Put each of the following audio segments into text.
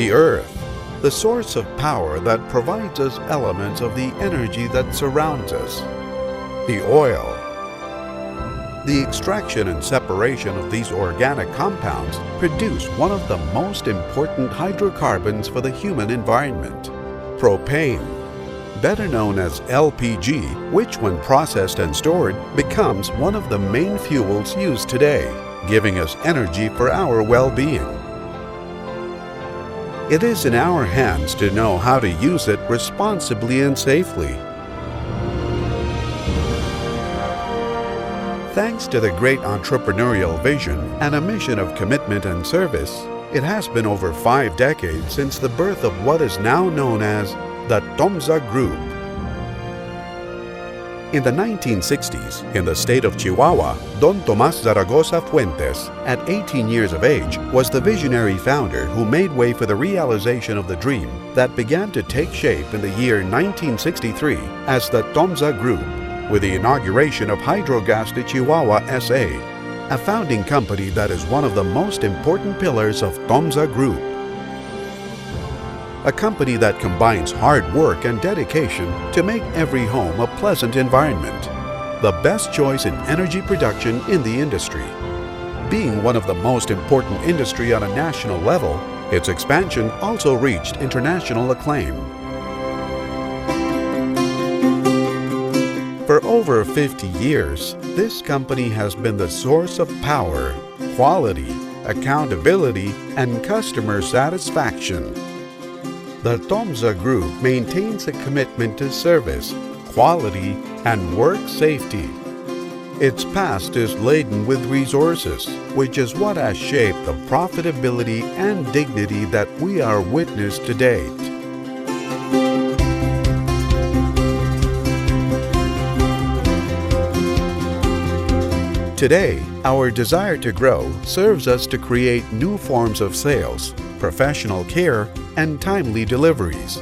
The earth, the source of power that provides us elements of the energy that surrounds us. The oil. The extraction and separation of these organic compounds produce one of the most important hydrocarbons for the human environment, propane, better known as LPG, which when processed and stored becomes one of the main fuels used today, giving us energy for our well-being. It is in our hands to know how to use it responsibly and safely. Thanks to the great entrepreneurial vision and a mission of commitment and service, it has been over 5 decades since the birth of what is now known as the Tomza Group. In the 1960s, in the state of Chihuahua, Don Tomás Zaragoza Fuentes, at 18 years of age, was the visionary founder who made way for the realization of the dream that began to take shape in the year 1963 as the Tomza Group, with the inauguration of Hydrogas de Chihuahua S.A., a founding company that is one of the most important pillars of Tomza Group. A company that combines hard work and dedication to make every home a pleasant environment. The best choice in energy production in the industry. Being one of the most important industry on a national level, its expansion also reached international acclaim. For over 50 years, this company has been the source of power, quality, accountability, and customer satisfaction. The Tomza Group maintains a commitment to service, quality, and work safety. Its past is laden with resources, which is what has shaped the profitability and dignity that we are witness to date. Today, our desire to grow serves us to create new forms of sales, professional care, and timely deliveries.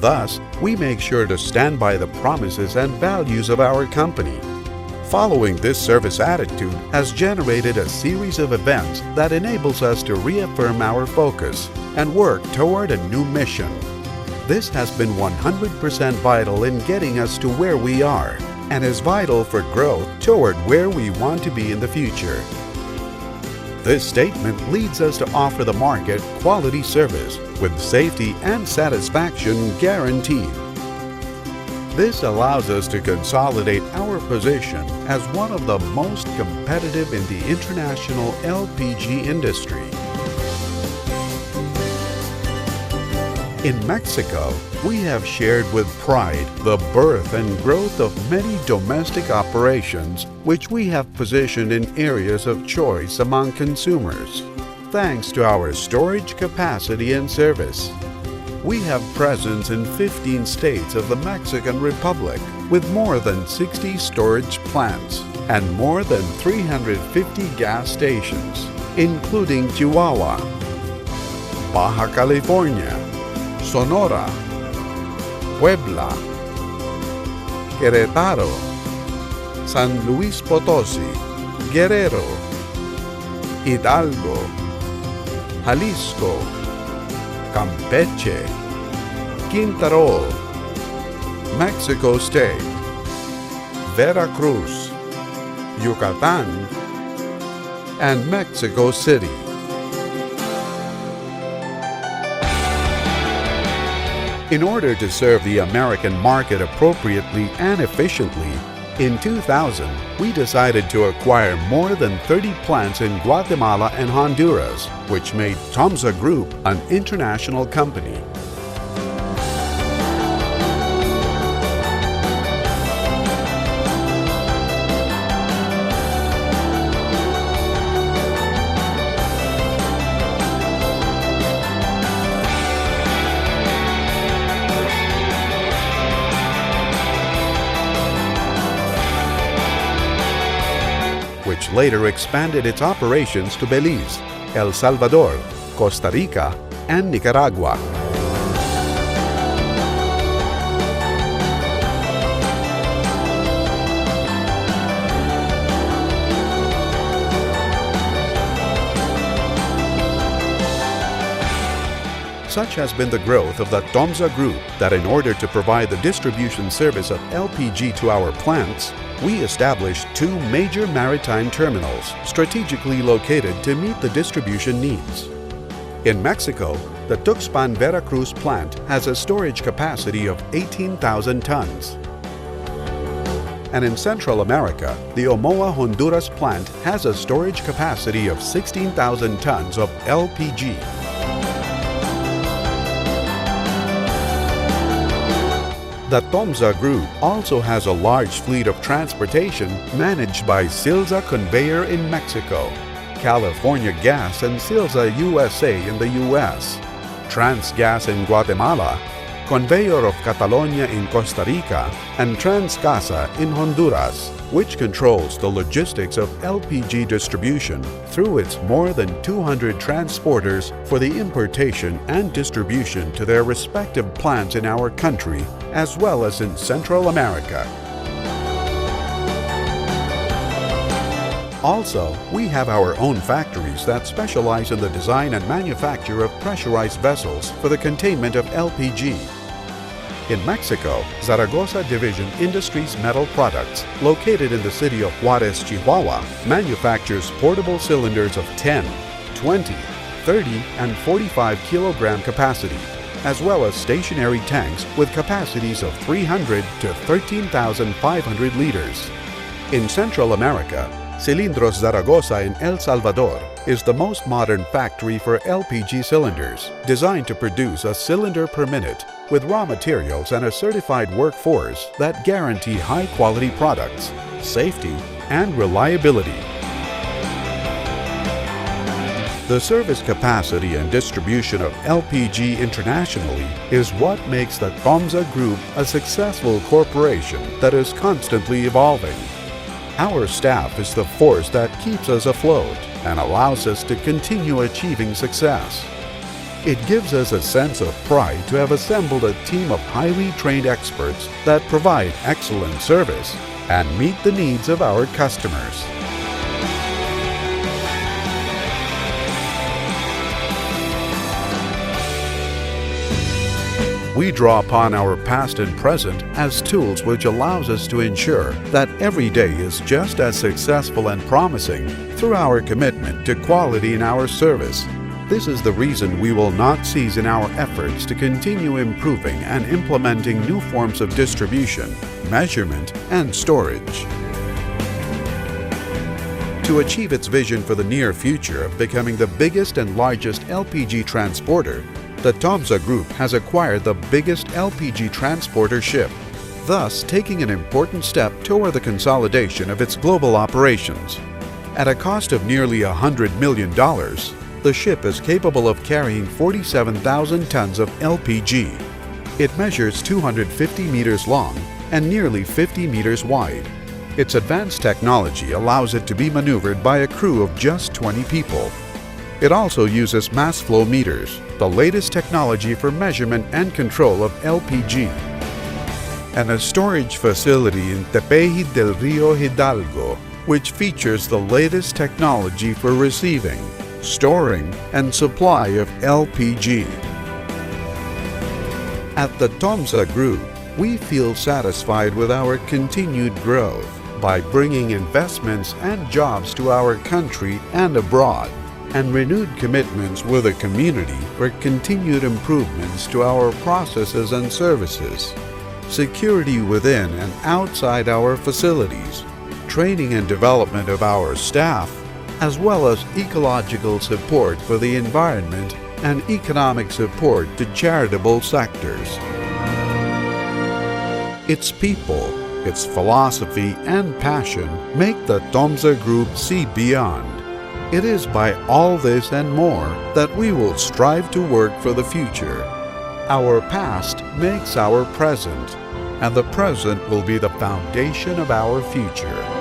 Thus, we make sure to stand by the promises and values of our company. Following this service attitude has generated a series of events that enables us to reaffirm our focus and work toward a new mission. This has been 100% vital in getting us to where we are, and is vital for growth toward where we want to be in the future. This statement leads us to offer the market quality service with safety and satisfaction guaranteed. This allows us to consolidate our position as one of the most competitive in the international LPG industry. In Mexico, we have shared with pride the birth and growth of many domestic operations which we have positioned in areas of choice among consumers, thanks to our storage capacity and service. We have presence in 15 states of the Mexican Republic with more than 60 storage plants and more than 350 gas stations, including Chihuahua, Baja California, Sonora, Puebla, Querétaro, San Luis Potosí, Guerrero, Hidalgo, Jalisco, Campeche, Quintana, Mexico State, Veracruz, Yucatan, and Mexico City. In order to serve the American market appropriately and efficiently, in 2000, we decided to acquire more than 30 plants in Guatemala and Honduras, which made Tomza Group an international company. Which later expanded its operations to Belize, El Salvador, Costa Rica, and Nicaragua. Such has been the growth of the Tomza Group that in order to provide the distribution service of LPG to our plants, we established 2 major maritime terminals strategically located to meet the distribution needs. In Mexico, the Tuxpan Veracruz plant has a storage capacity of 18,000 tons. And in Central America, the Omoa, Honduras plant has a storage capacity of 16,000 tons of LPG. The Tomza Group also has a large fleet of transportation managed by Silza Conveyor in Mexico, California Gas and Silza USA in the US, Transgas in Guatemala, Conveyor of Catalonia in Costa Rica, and Transcasa in Honduras, which controls the logistics of LPG distribution through its more than 200 transporters for the importation and distribution to their respective plants in our country as well as in Central America. Also, we have our own factories that specialize in the design and manufacture of pressurized vessels for the containment of LPG. In Mexico, Zaragoza Division Industries Metal Products, located in the city of Juarez, Chihuahua, manufactures portable cylinders of 10, 20, 30, and 45 kilogram capacity, as well as stationary tanks with capacities of 300 to 13,500 liters. In Central America, Cilindros Zaragoza in El Salvador is the most modern factory for LPG cylinders, designed to produce a cylinder per minute with raw materials and a certified workforce that guarantee high-quality products, safety, and reliability. The service capacity and distribution of LPG internationally is what makes the Tomza Group a successful corporation that is constantly evolving. Our staff is the force that keeps us afloat and allows us to continue achieving success. It gives us a sense of pride to have assembled a team of highly trained experts that provide excellent service and meet the needs of our customers. We draw upon our past and present as tools which allows us to ensure that every day is just as successful and promising through our commitment to quality in our service. This is the reason we will not cease in our efforts to continue improving and implementing new forms of distribution, measurement, and storage. To achieve its vision for the near future of becoming the biggest and largest LPG transporter, the Tomza Group has acquired the biggest LPG transporter ship, thus taking an important step toward the consolidation of its global operations. At a cost of nearly $100 million, the ship is capable of carrying 47,000 tons of LPG. It measures 250 meters long and nearly 50 meters wide. Its advanced technology allows it to be maneuvered by a crew of just 20 people. It also uses mass flow meters, the latest technology for measurement and control of LPG, and a storage facility in Tepeji del Rio Hidalgo, which features the latest technology for receiving, storing, and supply of LPG. At the Tomza Group, we feel satisfied with our continued growth by bringing investments and jobs to our country and abroad, and renewed commitments with the community for continued improvements to our processes and services, security within and outside our facilities, training and development of our staff, as well as ecological support for the environment and economic support to charitable sectors. Its people, its philosophy and passion make the Tomza Group see beyond. It is by all this and more that we will strive to work for the future. Our past makes our present, and the present will be the foundation of our future.